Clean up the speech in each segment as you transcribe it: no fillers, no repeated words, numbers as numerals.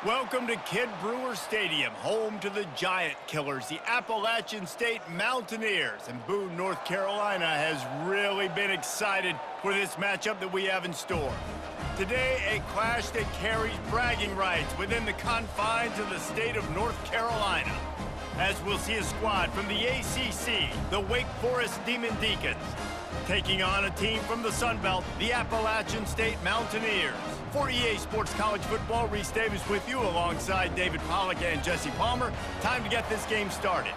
Welcome to Kid Brewer Stadium, home to the Giant Killers, the Appalachian State Mountaineers. And Boone, North Carolina has really been excited for this matchup that we have in store. Today, a clash that carries bragging rights within the confines of the state of North Carolina, as we'll see a squad from the ACC, the W.Forest Deacons, taking on a team from the Sun Belt, the Appalachian State Mountaineers. For EA Sports College Football, Reese Davis with you alongside David Pollack and Jesse Palmer. Time to get this game started.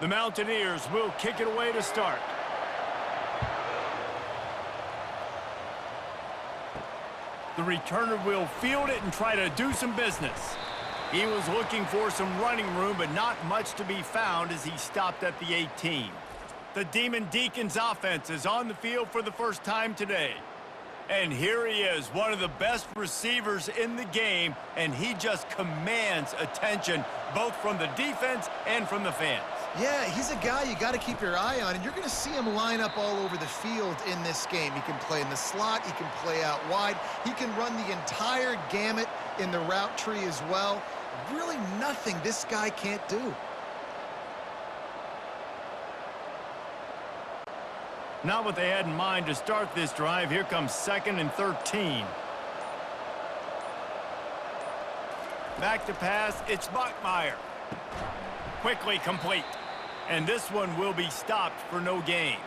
The Mountaineers will kick it away to start. The returner will field it and try to do some business. He was looking for some running room, but not much to be found as he stopped at the 18. The Deacons offense is on the field for the first time today. And here he is, one of the best receivers in the game, and he just commands attention both from the defense and from the fans. Yeah, he's a guy you got to keep your eye on, and you're going to see him line up all over the field in this game. He can play in the slot, he can play out wide, he can run the entire gamut in the route tree as well. Really nothing this guy can't do. Not what they had in mind to start this drive. Here comes 2nd and 13. Back to pass, it's Bachmeyer. Quickly complete. And this one will be stopped for no gain.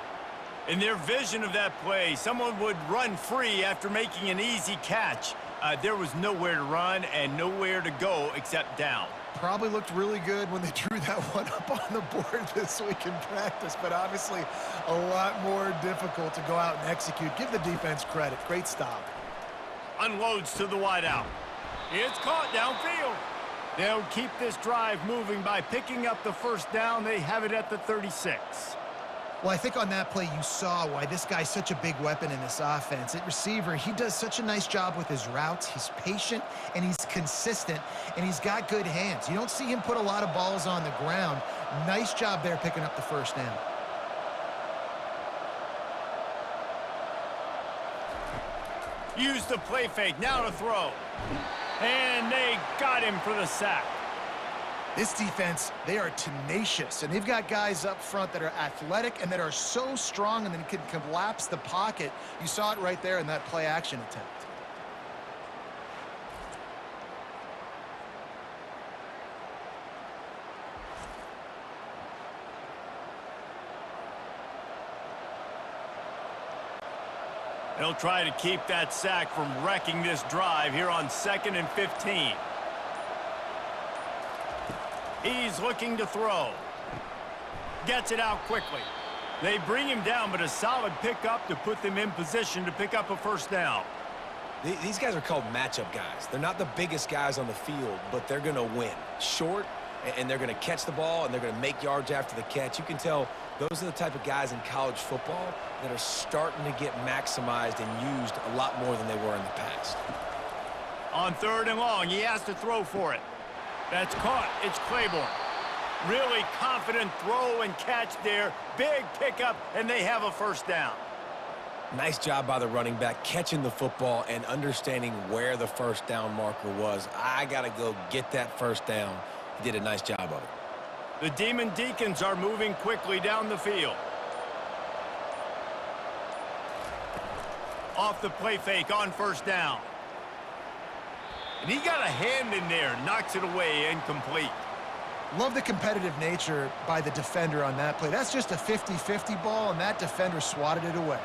In their vision of that play, someone would run free after making an easy catch. There was nowhere to run and nowhere to go except down. Probably looked really good when they drew that one up on the board this week in practice, but obviously a lot more difficult to go out and execute. Give the defense credit. Great stop. Unloads to the wideout. It's caught downfield. They'll keep this drive moving by picking up the first down. They have it at the 36. Well, I think on that play you saw why this guy's such a big weapon in this offense. At receiver, he does such a nice job with his routes. He's patient, and he's consistent, and he's got good hands. You don't see him put a lot of balls on the ground. Nice job there picking up the first down. Use the play fake, now to throw. And they got him for the sack. This defense, they are tenacious, and they've got guys up front that are athletic and that are so strong and then can collapse the pocket. You saw it right there in that play-action attempt. They'll try to keep that sack from wrecking this drive here on 2nd and 15. He's looking to throw. Gets it out quickly. They bring him down, but a solid pickup to put them in position to pick up a first down. These guys are called matchup guys. They're not the biggest guys on the field, but they're going to win. Short, and they're going to catch the ball, and they're going to make yards after the catch. You can tell those are the type of guys in college football that are starting to get maximized and used a lot more than they were in the past. On 3rd and long, he has to throw for it. That's caught. It's Claiborne. Really confident throw and catch there. Big pickup, and they have a first down. Nice job by the running back catching the football and understanding where the first down marker was. I got to go get that first down. He did a nice job of it. The Deacons are moving quickly down the field. Off the play fake on first down. And he got a hand in there, knocks it away, incomplete. Love the competitive nature by the defender on that play. That's just a 50-50 ball, and that defender swatted it away.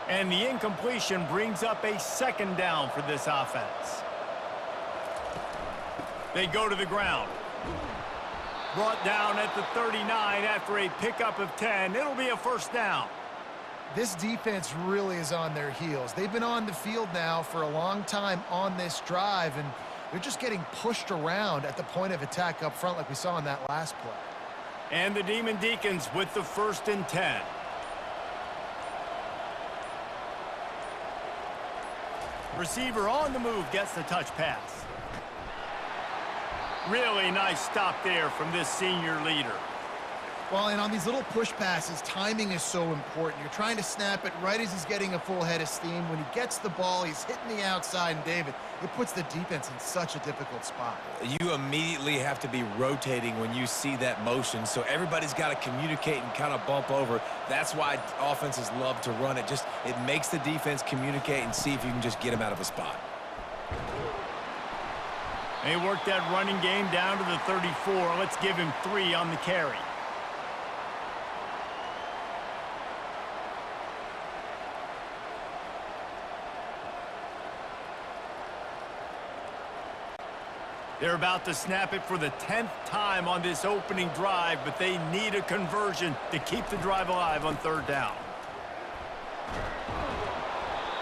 And the incompletion brings up a 2nd down for this offense. They go to the ground. Brought down at the 39 after a pickup of 10. It'll be a first down. This defense really is on their heels. They've been on the field now for a long time on this drive, and they're just getting pushed around at the point of attack up front like we saw in that last play. And the Deacons with the 1st and 10. Receiver on the move gets the touch pass. Really nice stop there from this senior leader. Well, and on these little push passes, timing is so important. You're trying to snap it right as he's getting a full head of steam. When he gets the ball, he's hitting the outside, and David, it puts the defense in such a difficult spot. You immediately have to be rotating when you see that motion, so everybody's got to communicate and kind of bump over. That's why offenses love to run it. Just it makes the defense communicate and see if you can just get him out of a spot. They worked that running game down to the 34. Let's give him 3 on the carry. They're about to snap it for the 10th time on this opening drive, but they need a conversion to keep the drive alive on 3rd down.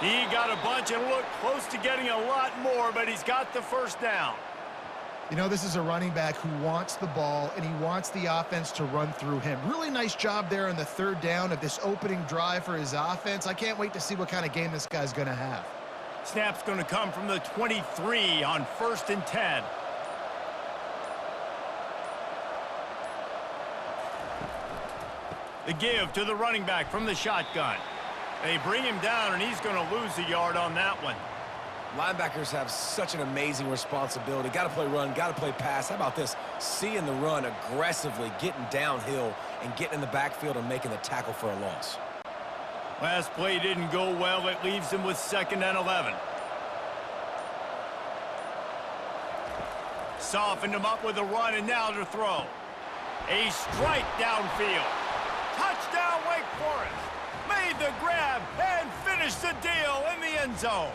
He got a bunch and looked close to getting a lot more, but he's got the 1st down. You know, this is a running back who wants the ball, and he wants the offense to run through him. Really nice job there on the 3rd down of this opening drive for his offense. I can't wait to see what kind of game this guy's going to have. Snap's going to come from the 23 on 1st and 10. The give to the running back from the shotgun. They bring him down, and he's going to lose a yard on that one. Linebackers have such an amazing responsibility. Got to play run, got to play pass. How about this? Seeing the run aggressively, getting downhill, and getting in the backfield and making the tackle for a loss. Last play didn't go well. It leaves him with 2nd and 11. Softened him up with a run, and now to throw. A strike downfield. Touchdown, Wake Forest. Made the grab and finished the deal in the end zone.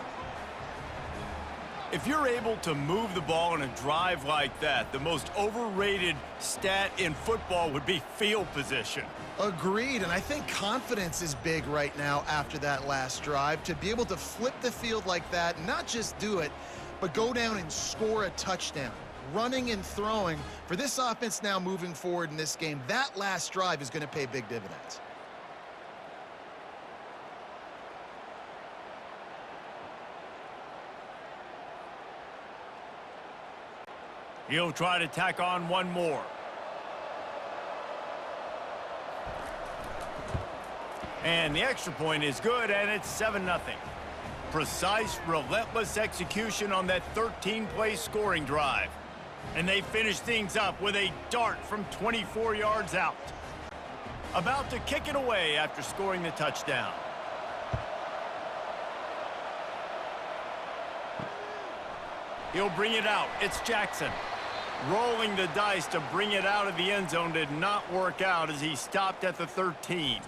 If you're able to move the ball in a drive like that, the most overrated stat in football would be field position. Agreed, and I think confidence is big right now after that last drive. To be able to flip the field like that, not just do it, but go down and score a touchdown. Running and throwing, for this offense now moving forward in this game, that last drive is going to pay big dividends. He'll try to tack on one more. And the extra point is good, and it's 7-0. Precise, relentless execution on that 13-play scoring drive. And they finish things up with a dart from 24 yards out. About to kick it away after scoring the touchdown. He'll bring it out. It's Jackson. Rolling the dice to bring it out of the end zone did not work out as he stopped at the 13.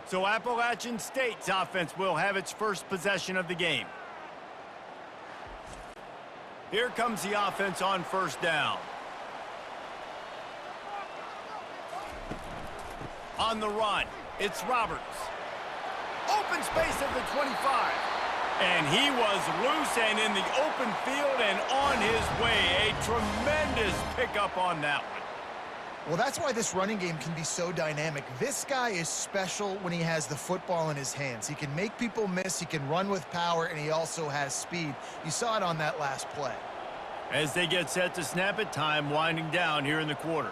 So Appalachian State's offense will have its first possession of the game. Here comes the offense on 1st down. On the run, it's Roberts. Open space at the 25. And he was loose and in the open field and on his way. A tremendous pickup on that one. Well, that's why this running game can be so dynamic. This guy is special when he has the football in his hands. He can make people miss, he can run with power, and he also has speed. You saw it on that last play. As they get set to snap it, time winding down here in the quarter.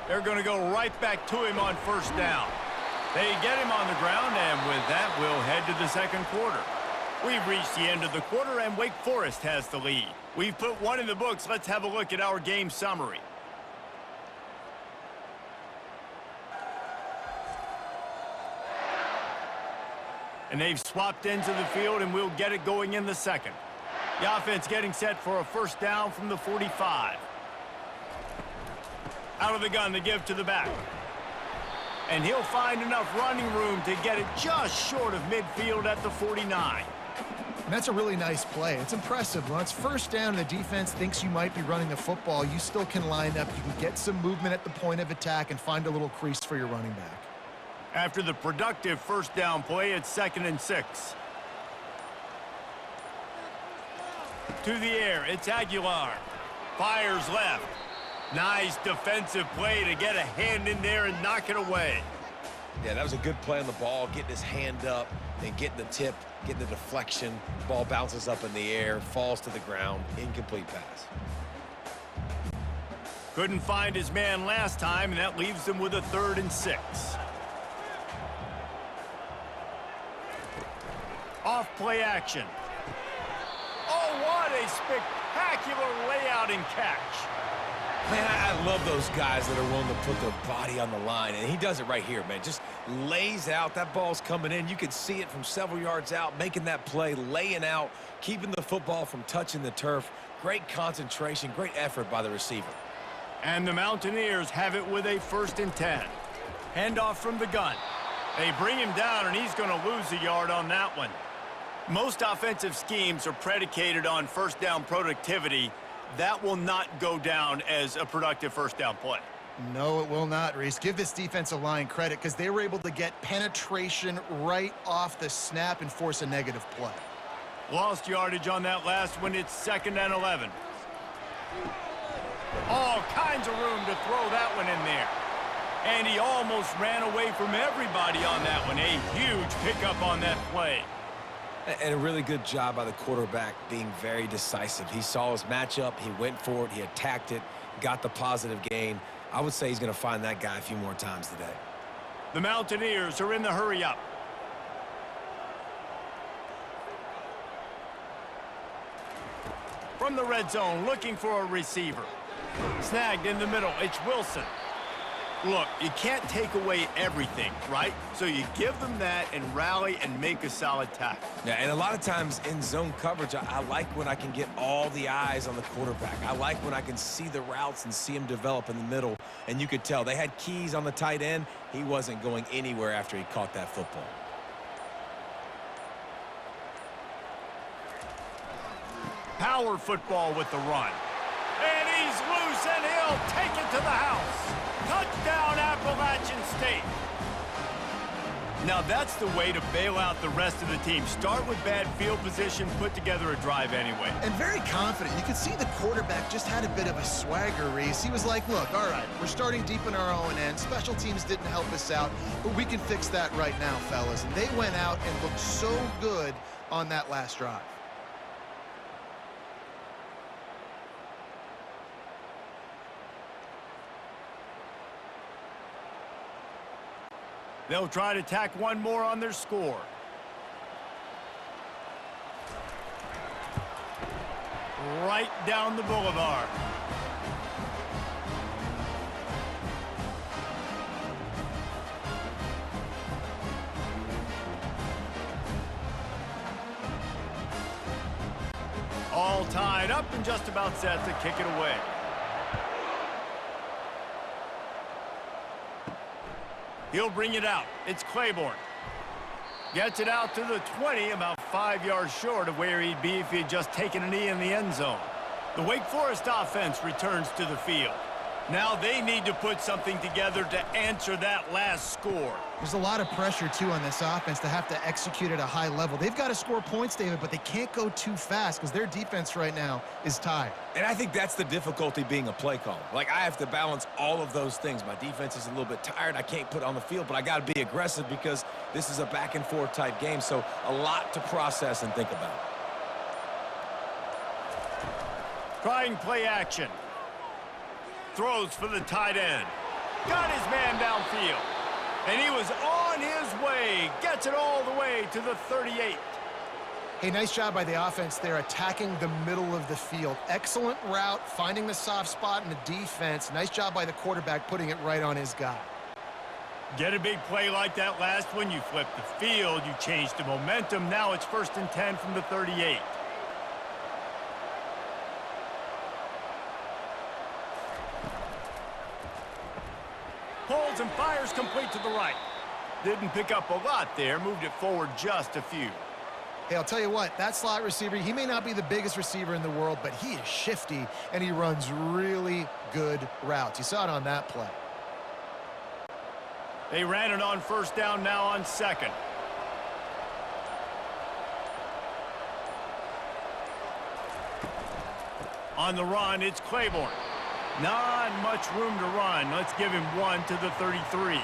They're going to go right back to him on 1st down. They get him on the ground, and with that, we'll head to the 2nd quarter. We've reached the end of the quarter, and Wake Forest has the lead. We've put one in the books. Let's have a look at our game summary. And they've swapped ends of the field, and we'll get it going in the 2nd. The offense getting set for a 1st down from the 45. Out of the gun, the give to the back. And he'll find enough running room to get it just short of midfield at the 49. And that's a really nice play. It's impressive. When it's 1st down and the defense thinks you might be running the football, you still can line up. You can get some movement at the point of attack and find a little crease for your running back. After the productive 1st down play, it's 2nd and 6. To the air, it's Aguilar. Fires left. Nice defensive play to get a hand in there and knock it away. Yeah, that was a good play on the ball, getting his hand up and getting the tip, getting the deflection. Ball bounces up in the air, falls to the ground, incomplete pass. Couldn't find his man last time, and that leaves them with a 3rd and 6. Off play action. Oh, what a spectacular layout and catch. Man, I love those guys that are willing to put their body on the line, and he does it right here, man. Just lays out. That ball's coming in. You can see it from several yards out, making that play, laying out, keeping the football from touching the turf. Great concentration, great effort by the receiver. And the Mountaineers have it with a 1st and 10. Handoff from the gun. They bring him down, and he's going to lose a yard on that one. Most offensive schemes are predicated on first down productivity. That will not go down as a productive first down play. No, it will not, Reese. Give this defensive line credit because they were able to get penetration right off the snap and force a negative play. Lost yardage on that last one. It's 2nd and 11. All kinds of room to throw that one in there. And he almost ran away from everybody on that one. A huge pickup on that play. And a really good job by the quarterback being very decisive. He saw his matchup, he went for it, he attacked it, got the positive gain. I would say he's going to find that guy a few more times today. The Mountaineers are in the hurry-up. From the red zone, looking for a receiver. Snagged in the middle, it's Wilson. Look, you can't take away everything, right? So you give them that and rally and make a solid tackle. Yeah, and a lot of times in zone coverage, I like when I can get all the eyes on the quarterback. I like when I can see the routes and see him develop in the middle. And you could tell they had keys on the tight end. He wasn't going anywhere after he caught that football. Power football with the run. And he's loose, and he'll take it to the house. Touchdown, Appalachian State. Now that's the way to bail out the rest of the team. Start with bad field position, put together a drive anyway. And very confident. You could see the quarterback just had a bit of a swagger, Reese. He was like, look, all right, we're starting deep in our own end. Special teams didn't help us out, but we can fix that right now, fellas. And they went out and looked so good on that last drive. They'll try to tack one more on their score. Right down the boulevard. All tied up and just about set to kick it away. He'll bring it out. It's Claiborne. Gets it out to the 20, about 5 yards short of where he'd be if he had just taken a knee in the end zone. The Wake-Forest offense returns to the field. Now they need to put something together to answer that last score. There's a lot of pressure, too, on this offense to have to execute at a high level. They've got to score points, David, but they can't go too fast because their defense right now is tired. And I think that's the difficulty being a play caller. Like, I have to balance all of those things. My defense is a little bit tired. I can't put on the field, but I got to be aggressive because this is a back-and-forth type game, so a lot to process and think about. Trying play action. Throws for the tight end. Got his man downfield. And he was on his way. Gets it all the way to the 38. Hey, nice job by the offense there, attacking the middle of the field. Excellent route, finding the soft spot in the defense. Nice job by the quarterback putting it right on his guy. Get a big play like that last one. You flip the field. You change the momentum. Now it's 1st and 10 from the 38. Pulls and fires complete to the right. Didn't pick up a lot there. Moved it forward just a few. Hey, I'll tell you what, that slot receiver, he may not be the biggest receiver in the world, but he is shifty, and he runs really good routes. You saw it on that play. They ran it on 1st down, now on 2nd. On the run, it's Claiborne. Not much room to run. Let's give him one to the 33.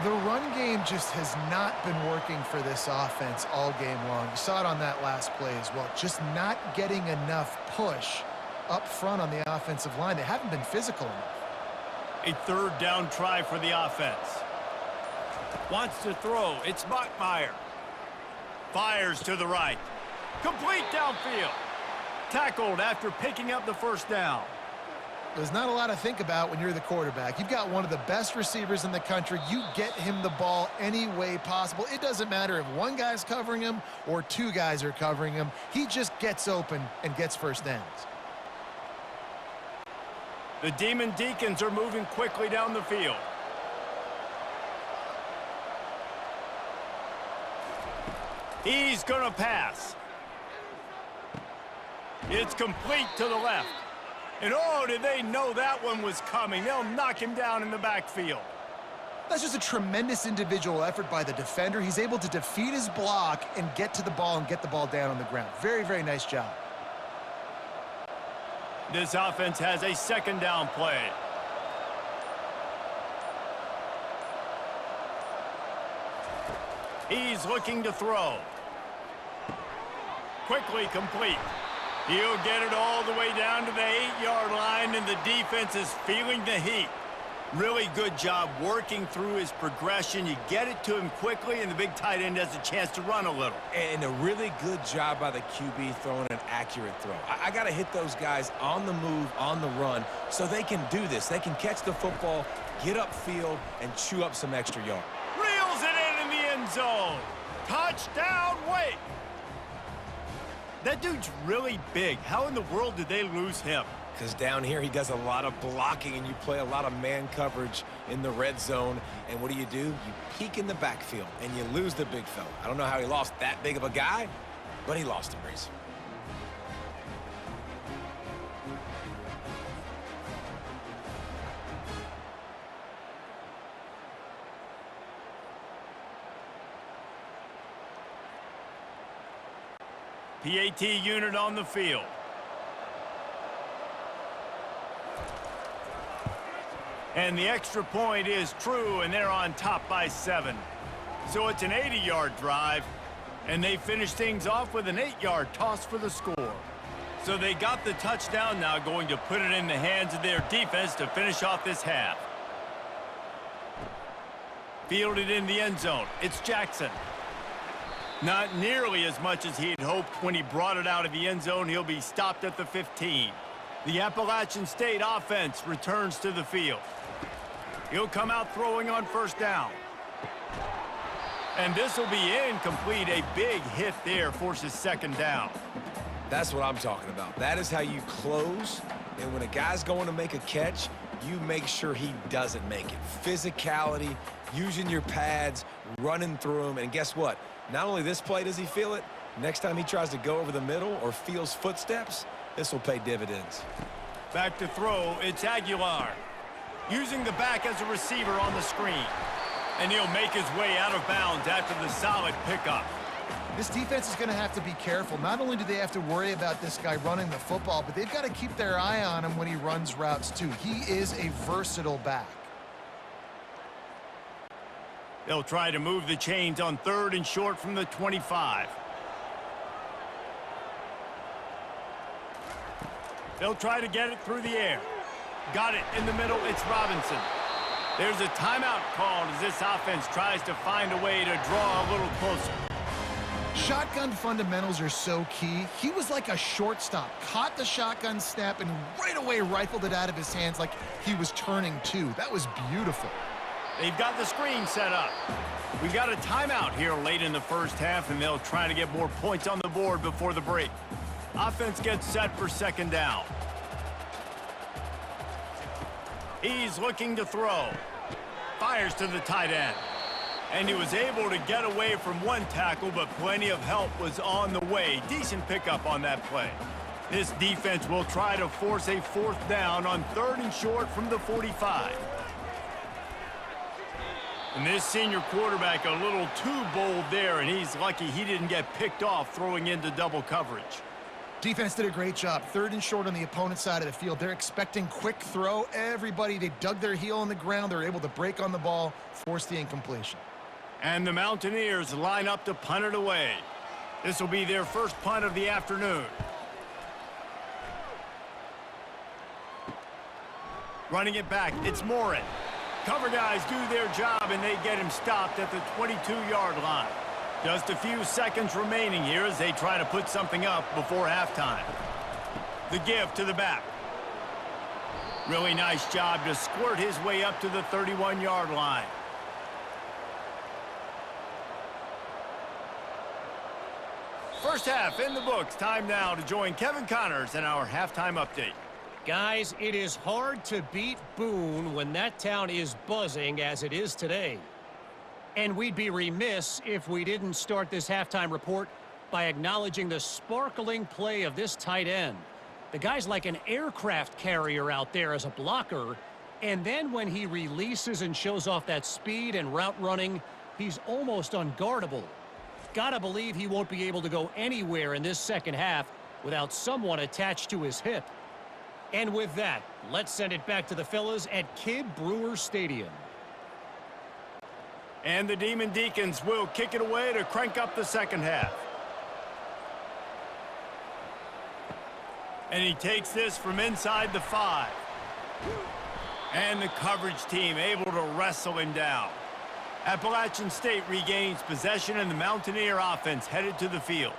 The run game just has not been working for this offense all game long. You saw it on that last play as well. Just not getting enough push up front on the offensive line. They haven't been physical enough. A third down try for the offense. Wants to throw. It's Bachmeyer. Fires to the right. Complete downfield. Tackled after picking up the first down. There's not a lot to think about when you're the quarterback. You've got one of the best receivers in the country. You get him the ball any way possible. It doesn't matter if one guy's covering him or two guys are covering him. He just gets open and gets first downs. The Deacons are moving quickly down the field. He's going to pass. It's complete to the left. And oh, did they know that one was coming. They'll knock him down in the backfield. That's just a tremendous individual effort by the defender. He's able to defeat his block and get to the ball and get the ball down on the ground. Very, very nice job. This offense has a second down play. He's looking to throw. Quickly complete. He'll get it all the way down to the 8-yard line, and the defense is feeling the heat. Really good job working through his progression. You get it to him quickly, and the big tight end has a chance to run a little. And a really good job by the QB throwing an accurate throw. I got to hit those guys on the move, on the run, so they can do this. They can catch the football, get upfield, and chew up some extra yards. Reels it in the end zone. Touchdown, Wake. That dude's really big. How in the world did they lose him? Because down here he does a lot of blocking and you play a lot of man coverage in the red zone. And what do? You peek in the backfield and you lose the big fella. I don't know how he lost that big of a guy, but he lost him, Reese. PAT unit on the field. And the extra point is true, and they're on top by 7. So it's an 80-yard drive, and they finish things off with an 8-yard toss for the score. So they got the touchdown, now going to put it in the hands of their defense to finish off this half. Fielded in the end zone. It's Jackson. Not nearly as much as he had hoped when he brought it out of the end zone. He'll be stopped at the 15. The Appalachian State offense returns to the field. He'll come out throwing on first down. And this will be incomplete. A big hit there forces second down. That's what I'm talking about. That is how you close. And when a guy's going to make a catch, you make sure he doesn't make it. Physicality, using your pads, running through them. And guess what? Not only this play does he feel it, next time he tries to go over the middle or feels footsteps, this will pay dividends. Back to throw, it's Aguilar. Using the back as a receiver on the screen. And he'll make his way out of bounds after the solid pickup. This defense is going to have to be careful. Not only do they have to worry about this guy running the football, but they've got to keep their eye on him when he runs routes too. He is a versatile back. They'll try to move the chains on 3rd and short from the 25. They'll try to get it through the air. Got it in the middle. It's Robinson. There's a timeout called as this offense tries to find a way to draw a little closer. Shotgun fundamentals are so key. He was like a shortstop. Caught the shotgun snap and right away rifled it out of his hands like he was turning two. That was beautiful. They've got the screen set up. We've got a timeout here late in the first half, and they'll try to get more points on the board before the break. Offense gets set for second down. He's looking to throw. Fires to the tight end. And he was able to get away from one tackle, but plenty of help was on the way. Decent pickup on that play. This defense will try to force a 4th down on 3rd and short from the 45. And this senior quarterback a little too bold there, and he's lucky he didn't get picked off throwing into double coverage. Defense did a great job. 3rd and short on the opponent's side of the field. They're expecting quick throw. Everybody, they dug their heel on the ground. They're able to break on the ball, force the incompletion. And the Mountaineers line up to punt it away. This will be their first punt of the afternoon. Running it back, it's Morin. Cover guys do their job, and they get him stopped at the 22-yard line. Just a few seconds remaining here as they try to put something up before halftime. The give to the back. Really nice job to squirt his way up to the 31-yard line. First half in the books. Time now to join Kevin Connors in our halftime update. Guys, it is hard to beat Boone when that town is buzzing as it is today. And we'd be remiss if we didn't start this halftime report by acknowledging the sparkling play of this tight end. The guy's like an aircraft carrier out there as a blocker, and then when he releases and shows off that speed and route running, he's almost unguardable. Gotta believe he won't be able to go anywhere in this second half without someone attached to his hip. And with that, let's send it back to the fellas at Kidd Brewer Stadium. And the Demon Deacons will kick it away to crank up the second half. And he takes this from inside the 5. And the coverage team able to wrestle him down. Appalachian State regains possession, and the Mountaineer offense headed to the field.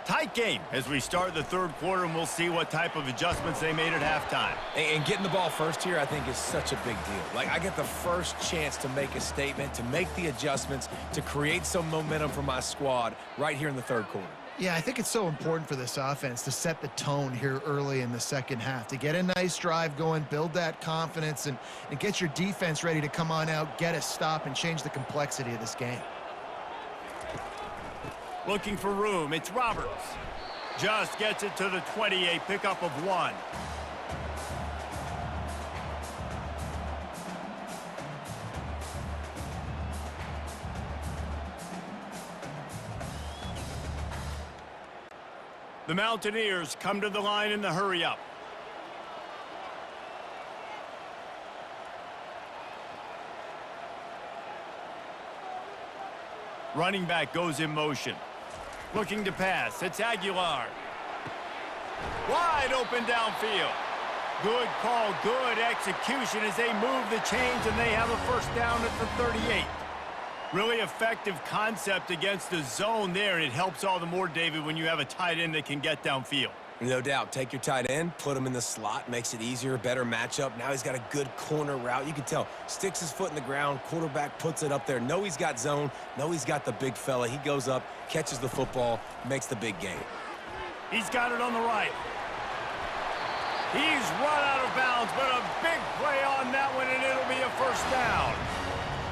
Tight game as we start the third quarter, and we'll see what type of adjustments they made at halftime. And getting the ball first here, I think, is such a big deal. Like, I get the first chance to make a statement, to make the adjustments, to create some momentum for my squad right here in the third quarter. Yeah, I think it's so important for this offense to set the tone here early in the second half, to get a nice drive going, build that confidence, and get your defense ready to come on out, get a stop, and change the complexity of this game. Looking for room, it's Roberts. Just gets it to the 20, a pickup of 1. The Mountaineers come to the line in the hurry-up. Running back goes in motion. Looking to pass, it's Aguilar. Wide open downfield. Good call, good execution as they move the chains, and they have a first down at the 38. Really effective concept against the zone there, and it helps all the more, David, when you have a tight end that can get downfield. No doubt. Take your tight end, put him in the slot, makes it easier, better matchup. Now he's got a good corner route. You can tell, sticks his foot in the ground, quarterback puts it up there. Know he's got zone, know he's got the big fella. He goes up, catches the football, makes the big game. He's got it on the right. He's run out of bounds, but a big play on that one, and it'll be a first down.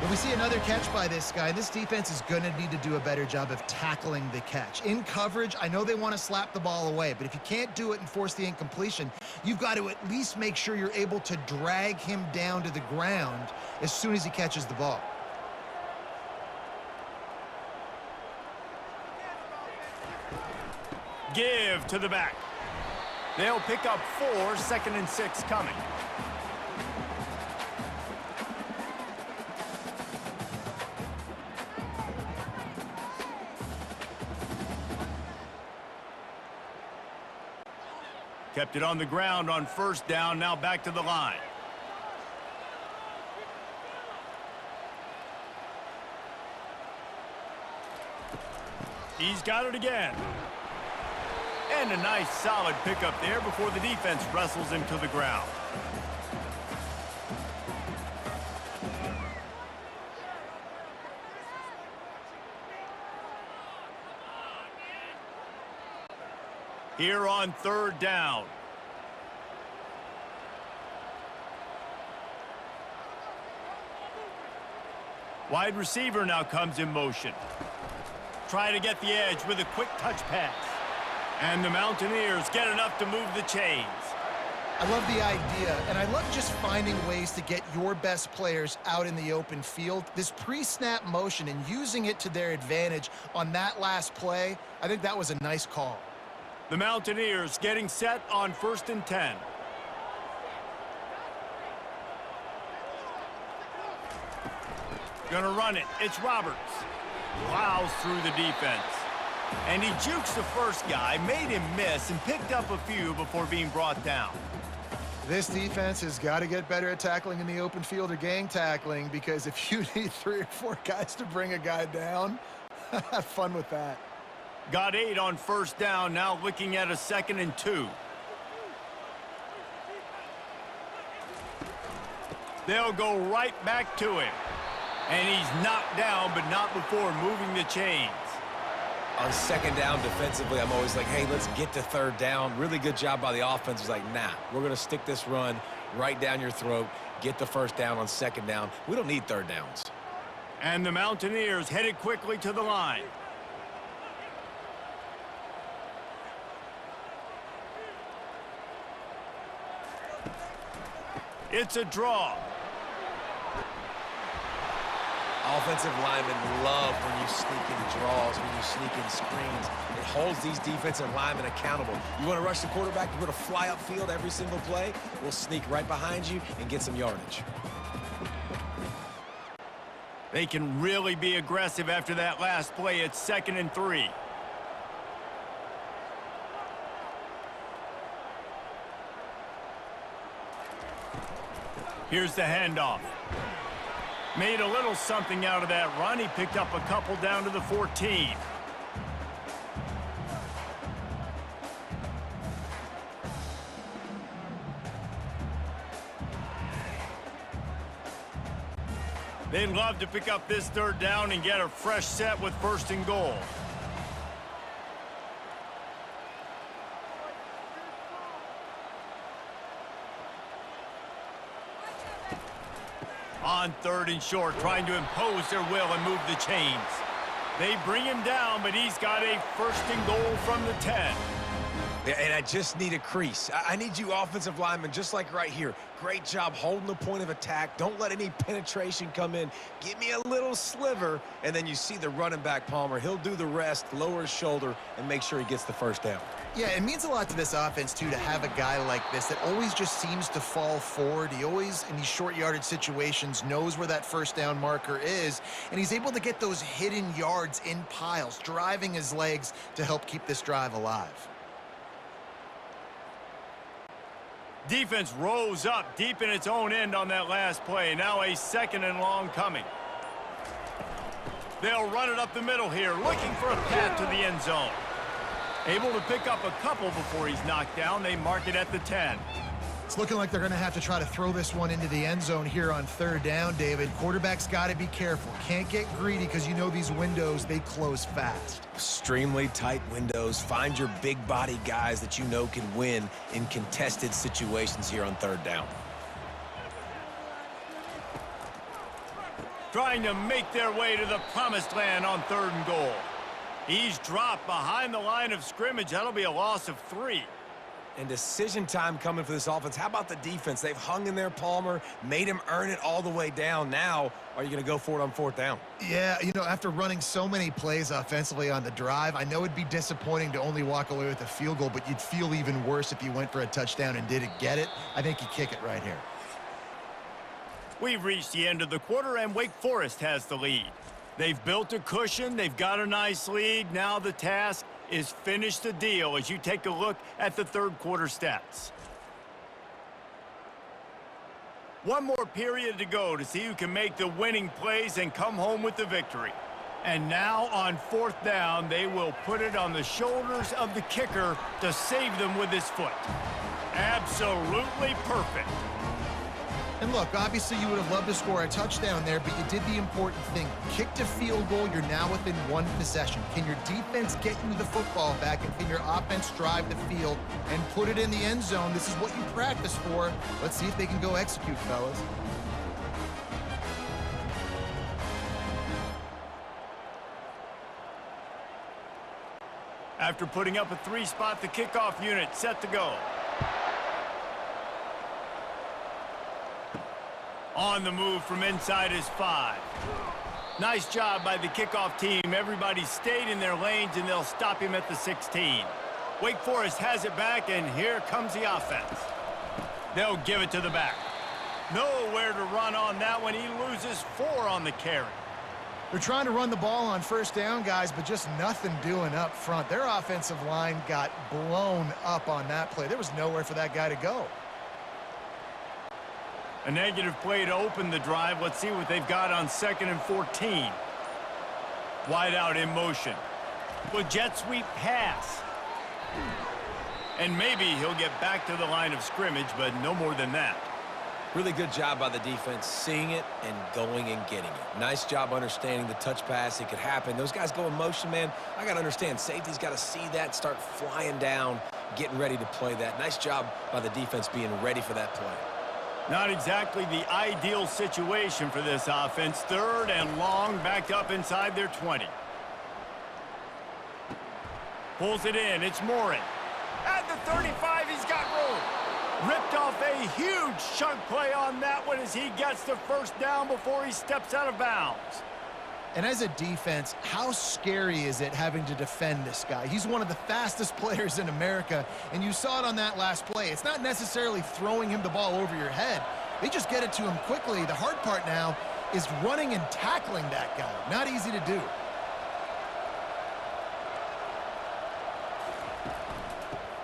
When we see another catch by this guy, this defense is going to need to do a better job of tackling the catch. In coverage, I know they want to slap the ball away, but if you can't do it and force the incompletion, you've got to at least make sure you're able to drag him down to the ground as soon as he catches the ball. Give to the back. They'll pick up 4, 2nd and 6 coming. Kept it on the ground on first down, now back to the line. He's got it again. And a nice solid pickup there before the defense wrestles him to the ground. Here on third down. Wide receiver now comes in motion. Try to get the edge with a quick touch pass. And the Mountaineers get enough to move the chains. I love the idea, and I love just finding ways to get your best players out in the open field. This pre-snap motion and using it to their advantage on that last play, I think that was a nice call. The Mountaineers getting set on 1st and 10. Gonna run it. It's Roberts. Plows through the defense. And he jukes the first guy, made him miss, and picked up a few before being brought down. This defense has got to get better at tackling in the open field or gang tackling, because if you need 3 or 4 guys to bring a guy down, have fun with that. Got 8 on first down, now looking at a 2nd and 2. They'll go right back to him. And he's knocked down, but not before moving the chains. On 2nd down defensively, I'm always like, hey, let's get to 3rd down. Really good job by the offense. It's like, nah, we're going to stick this run right down your throat, get the 1st down on 2nd down. We don't need 3rd downs. And the Mountaineers headed quickly to the line. It's a draw. Offensive linemen love when you sneak in draws, when you sneak in screens. It holds these defensive linemen accountable. You want to rush the quarterback, you want to fly upfield every single play, we'll sneak right behind you and get some yardage. They can really be aggressive after that last play. It's 2nd and 3. Here's the handoff. Made a little something out of that run. He picked up a couple down to the 14. They'd love to pick up this 3rd down and get a fresh set with 1st and goal. On 3rd and short, trying to impose their will and move the chains. They bring him down, but he's got a 1st and goal from the 10. And I just need a crease. I need you offensive linemen, just like right here. Great job holding the point of attack. Don't let any penetration come in. Give me a little sliver, and then you see the running back, Palmer. He'll do the rest, lower his shoulder, and make sure he gets the 1st down. Yeah, it means a lot to this offense, too, to have a guy like this that always just seems to fall forward. He always, in these short yardage situations, knows where that 1st down marker is, and he's able to get those hidden yards in piles, driving his legs to help keep this drive alive. Defense rose up deep in its own end on that last play. Now a 2nd and long coming. They'll run it up the middle here, looking for a path to the end zone. Able to pick up a couple before he's knocked down. They mark it at the 10. It's looking like they're going to have to try to throw this one into the end zone here on 3rd down, David. Quarterback's got to be careful. Can't get greedy, because you know these windows, they close fast. Extremely tight windows. Find your big body guys that you know can win in contested situations here on 3rd down. Trying to make their way to the promised land on 3rd and goal. He's dropped behind the line of scrimmage. That'll be a loss of 3. And decision time coming for this offense. How about the defense? They've hung in there, Palmer, made him earn it all the way down. Now, are you going to go for it on 4th down? Yeah, you know, after running so many plays offensively on the drive, I know it'd be disappointing to only walk away with a field goal, but you'd feel even worse if you went for a touchdown and didn't get it. I think you kick it right here. We've reached the end of the quarter, and W.Forest has the lead. They've built a cushion. They've got a nice lead. Now the task is finish the deal as you take a look at the 3rd quarter stats. One more period to go to see who can make the winning plays and come home with the victory. And now on 4th down, they will put it on the shoulders of the kicker to save them with his foot. Absolutely perfect. And look, obviously you would have loved to score a touchdown there, but you did the important thing. Kicked a field goal, you're now within 1 possession. Can your defense get you the football back, and can your offense drive the field and put it in the end zone? This is what you practice for. Let's see if they can go execute, fellas. After putting up a 3-spot, the kickoff unit set to go. On the move from inside his 5. Nice job by the kickoff team. Everybody stayed in their lanes, and they'll stop him at the 16. W.Forest has it back, and here comes the offense. They'll give it to the back. Nowhere to run on that one. He loses 4 on the carry. They're trying to run the ball on 1st down, guys, but just nothing doing up front. Their offensive line got blown up on that play. There was nowhere for that guy to go. A negative play to open the drive. Let's see what they've got on 2nd and 14. Wide out in motion. With jet sweep pass. And maybe he'll get back to the line of scrimmage, but no more than that. Really good job by the defense seeing it and going and getting it. Nice job understanding the touch pass. It could happen. Those guys go in motion, man. I got to understand. Safety's got to see that, start flying down, getting ready to play that. Nice job by the defense being ready for that play. Not exactly the ideal situation for this offense. 3rd and long, backed up inside their 20. Pulls it in. It's Morin. At the 35, he's got room. Ripped off a huge chunk play on that one as he gets the first down before he steps out of bounds. And as a defense, how scary is it having to defend this guy? He's one of the fastest players in America, and you saw it on that last play. It's not necessarily throwing him the ball over your head. They just get it to him quickly. The hard part now is running and tackling that guy. Not easy to do.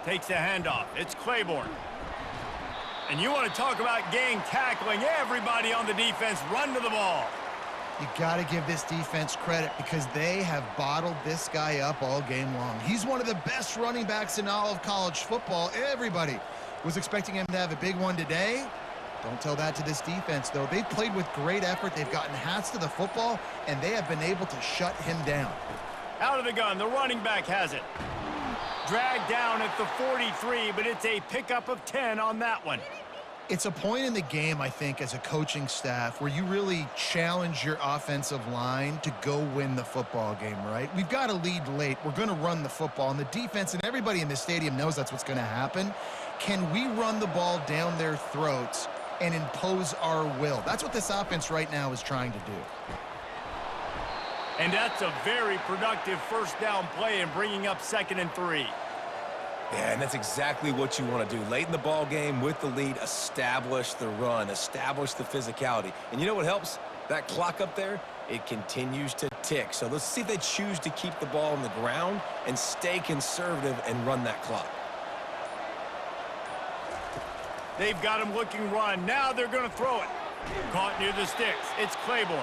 Takes the handoff. It's Claiborne. And you want to talk about gang tackling. Everybody on the defense run to the ball. You got to give this defense credit because they have bottled this guy up all game long. He's one of the best running backs in all of college football. Everybody was expecting him to have a big one today. Don't tell that to this defense, though. They've played with great effort. They've gotten hats to the football, and they have been able to shut him down. Out of the gun, the running back has it. Dragged down at the 43, but it's a pickup of 10 on that one. It's a point in the game, I think, as a coaching staff where you really challenge your offensive line to go win the football game, right? We've got to lead late. We're going to run the football, and the defense and everybody in the stadium knows that's what's going to happen. Can we run the ball down their throats and impose our will? That's what this offense right now is trying to do. And that's a very productive first down play and bringing up 2nd and 3. Yeah, and that's exactly what you want to do. Late in the ball game with the lead, establish the run, establish the physicality. And you know what helps? That clock up there, it continues to tick. So let's see if they choose to keep the ball on the ground and stay conservative and run that clock. They've got him looking run. Now they're going to throw it. Caught near the sticks. It's Claiborne.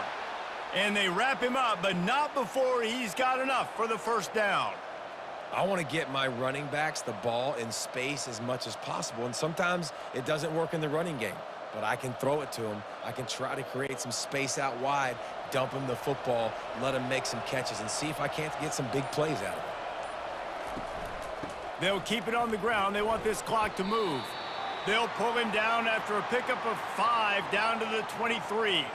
And they wrap him up, but not before he's got enough for the first down. I want to get my running backs the ball in space as much as possible, and sometimes it doesn't work in the running game, but I can throw it to them. I can try to create some space out wide, dump him the football, let him make some catches, and see if I can't get some big plays out of it. They'll keep it on the ground. They want this clock to move. They'll pull him down after a pickup of 5 down to the 23.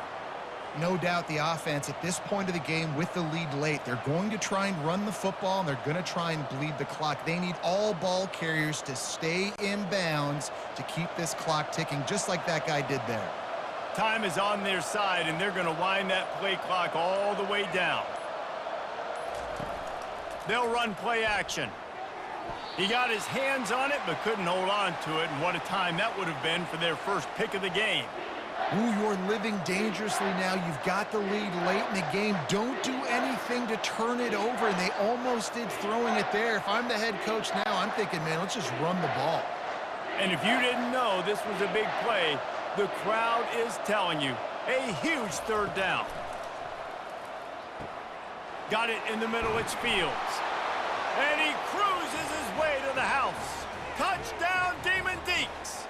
No doubt the offense at this point of the game with the lead late, they're going to try and run the football, and they're going to try and bleed the clock. They need all ball carriers to stay in bounds to keep this clock ticking, just like that guy did there. Time is on their side, and they're going to wind that play clock all the way down. They'll run play action. He got his hands on it, but couldn't hold on to it, and what a time that would have been for their first pick of the game. Ooh, you're living dangerously now. You've got the lead late in the game. Don't do anything to turn it over, and they almost did throwing it there. If I'm the head coach now, I'm thinking, man, let's just run the ball. And if you didn't know this was a big play, the crowd is telling you. A huge third down. Got it in the middle, it's Fields. And he cruises his way to the house. Touchdown, Demon Deacons.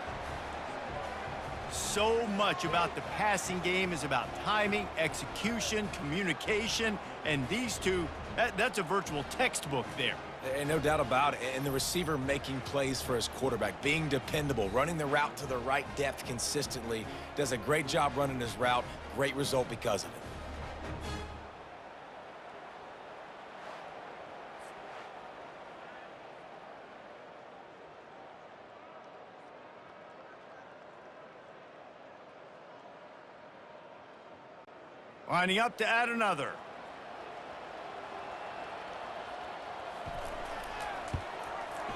So much about the passing game is about timing, execution, communication, and these two, that's a virtual textbook there. And no doubt about it. And the receiver making plays for his quarterback, being dependable, running the route to the right depth consistently, does a great job running his route. Great result because of it. Lining up to add another.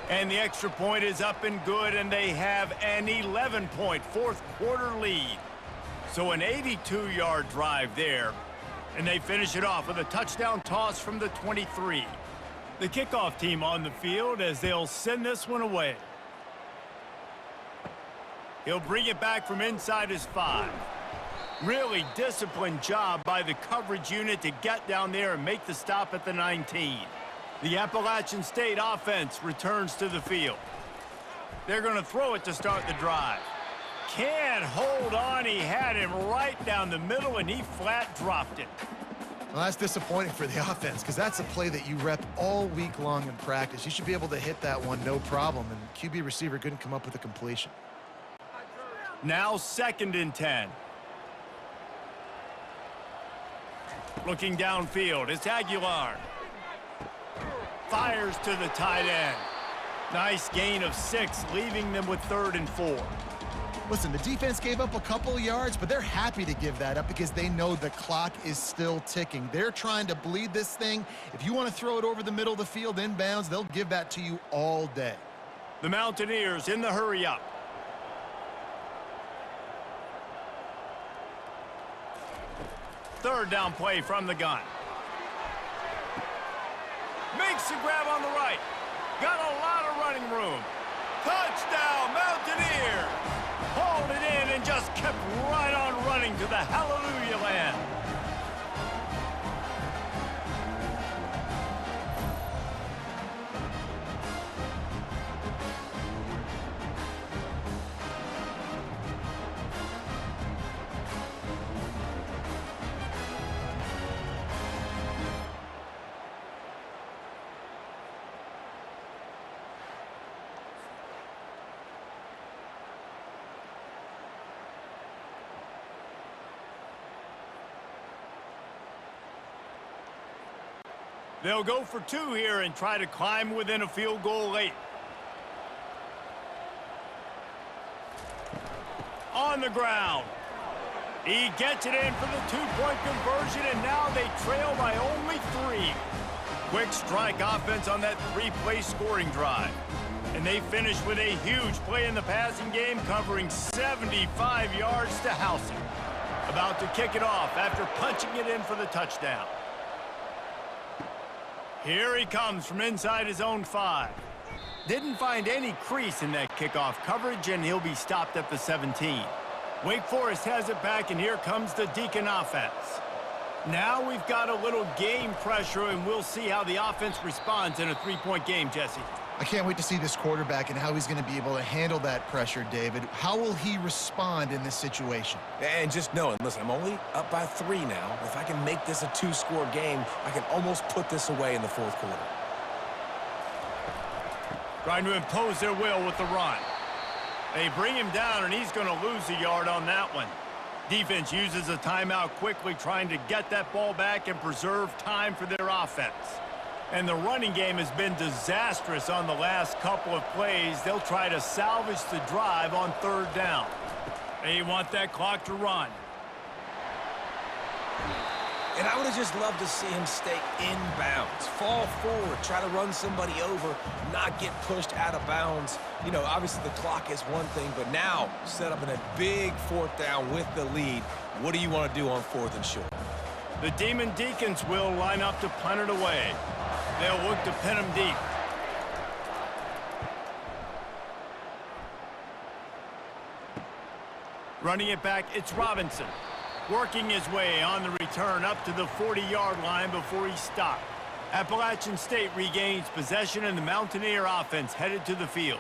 And the extra point is up and good, and they have an 11-point fourth-quarter lead. So an 82-yard drive there, and they finish it off with a touchdown toss from the 23. The kickoff team on the field as they'll send this one away. He'll bring it back from inside his 5. Really disciplined job by the coverage unit to get down there and make the stop at the 19. The Appalachian State offense returns to the field. They're going to throw it to start the drive. Can't hold on. He had him right down the middle, and he flat dropped it. Well, that's disappointing for the offense because that's a play that you rep all week long in practice. You should be able to hit that one no problem, and QB receiver couldn't come up with a completion. Now 2nd and 10. Looking downfield, it's Aguilar. Fires to the tight end. Nice gain of 6, leaving them with 3rd and 4. Listen, the defense gave up a couple yards, but they're happy to give that up because they know the clock is still ticking. They're trying to bleed this thing. If you want to throw it over the middle of the field inbounds, they'll give that to you all day. The Mountaineers in the hurry up. Third down play from the gun. Makes the grab on the right. Got a lot of running room. Touchdown, Mountaineers! Hauled it in and just kept right on running to the hallelujah land. They'll go for 2 here and try to climb within a field goal late. On the ground. He gets it in for the 2-point conversion, and now they trail by only 3. Quick strike offense on that 3-play scoring drive. And they finish with a huge play in the passing game, covering 75 yards to house him. About to kick it off after punching it in for the touchdown. Here he comes from inside his own 5. Didn't find any crease in that kickoff coverage, and he'll be stopped at the 17. Wake Forest has it back, and here comes the Deacon offense. Now we've got a little game pressure, and we'll see how the offense responds in a 3-point game, Jesse. I can't wait to see this quarterback and how he's going to be able to handle that pressure, David. How will he respond in this situation? And just knowing, listen, I'm only up by 3 now. If I can make this a 2-score game, I can almost put this away in the 4th quarter. Trying to impose their will with the run. They bring him down, and he's going to lose a yard on that one. Defense uses a timeout quickly, trying to get that ball back and preserve time for their offense. And the running game has been disastrous on the last couple of plays. They'll try to salvage the drive on 3rd down. They want that clock to run. And I would have just loved to see him stay in bounds, fall forward, try to run somebody over, not get pushed out of bounds. You know, obviously the clock is one thing, but now set up in a big 4th down with the lead. What do you want to do on 4th and short? The Demon Deacons will line up to punt it away. They'll look to pin him deep. Running it back, it's Robinson. Working his way on the return up to the 40-yard line before he stopped. Appalachian State regains possession, and the Mountaineer offense headed to the field.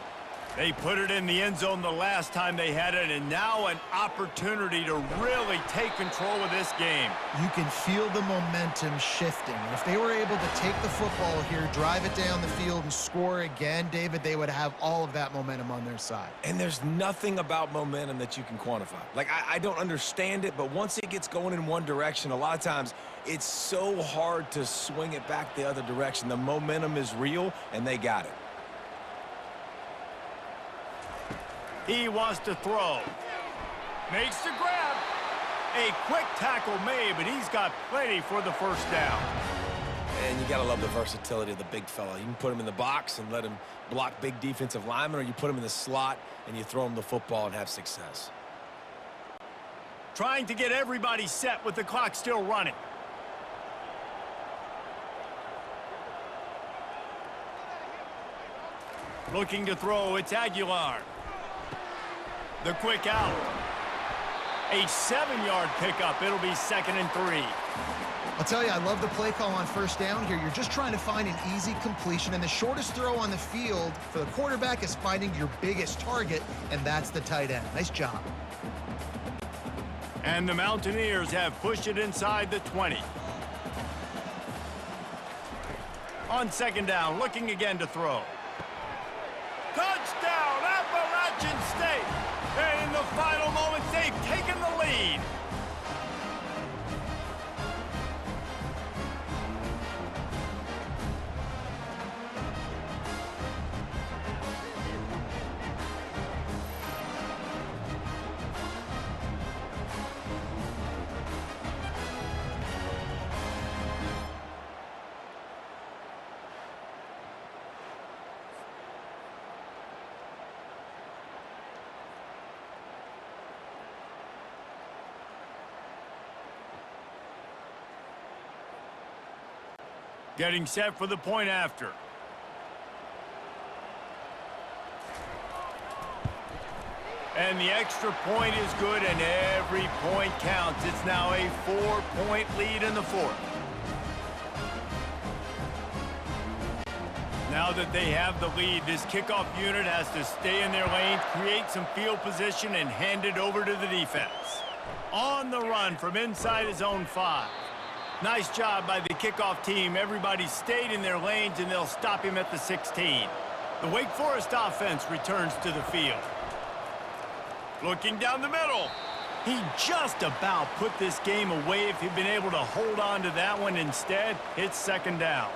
They put it in the end zone the last time they had it, and now an opportunity to really take control of this game. You can feel the momentum shifting. And if they were able to take the football here, drive it down the field, and score again, David, they would have all of that momentum on their side. And there's nothing about momentum that you can quantify. Like, I don't understand it, but once it gets going in one direction, a lot of times it's so hard to swing it back the other direction. The momentum is real, and they got it. He wants to throw. Makes the grab. A quick tackle made, but he's got plenty for the 1st down. And you got to love the versatility of the big fella. You can put him in the box and let him block big defensive linemen, or you put him in the slot and you throw him the football and have success. Trying to get everybody set with the clock still running. Looking to throw, it's Aguilar. The quick out. A 7-yard pickup. It'll be 2nd and 3. I'll tell you, I love the play call on first down here. You're just trying to find an easy completion, and the shortest throw on the field for the quarterback is finding your biggest target, and that's the tight end. Nice job. And the Mountaineers have pushed it inside the 20. On 2nd down, looking again to throw. Touchdown, Appalachian State! And in the final moments, they've taken the lead. Getting set for the point after. And the extra point is good, and every point counts. It's now a 4-point lead in the 4th. Now that they have the lead, this kickoff unit has to stay in their lane, create some field position, and hand it over to the defense. On the run from inside his own 5. Nice job by the kickoff team. Everybody stayed in their lanes, and they'll stop him at the 16. The W.Forest offense returns to the field. Looking down the middle. He just about put this game away if he'd been able to hold on to that one. Instead, it's 2nd down.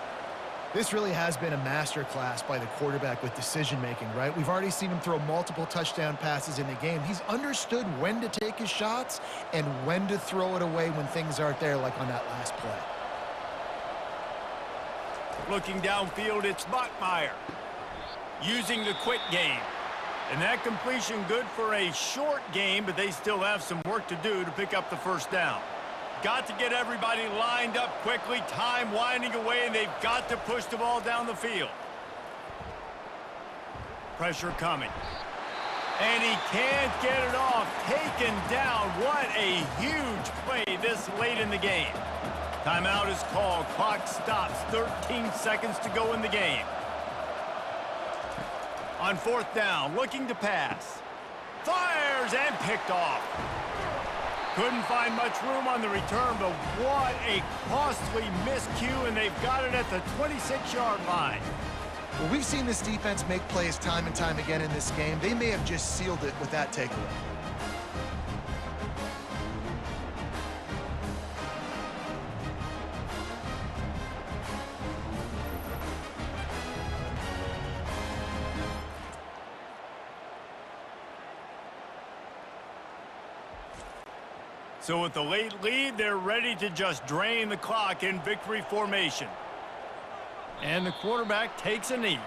This really has been a masterclass by the quarterback with decision-making, right? We've already seen him throw multiple touchdown passes in the game. He's understood when to take his shots and when to throw it away when things aren't there, like on that last play. Looking downfield, it's Bachmeyer. Using the quick game. And that completion good for a short game, but they still have some work to do to pick up the 1st down. Got to get everybody lined up quickly, time winding away, and they've got to push the ball down the field. Pressure coming. And he can't get it off. Taken down. What a huge play this late in the game. Timeout is called. Clock stops. 13 seconds to go in the game. On 4th down, looking to pass. Fires and picked off. Couldn't find much room on the return, but what a costly miscue, and they've got it at the 26-yard line. Well, we've seen this defense make plays time and time again in this game. They may have just sealed it with that takeaway. So with the late lead, they're ready to just drain the clock in victory formation. And the quarterback takes a knee.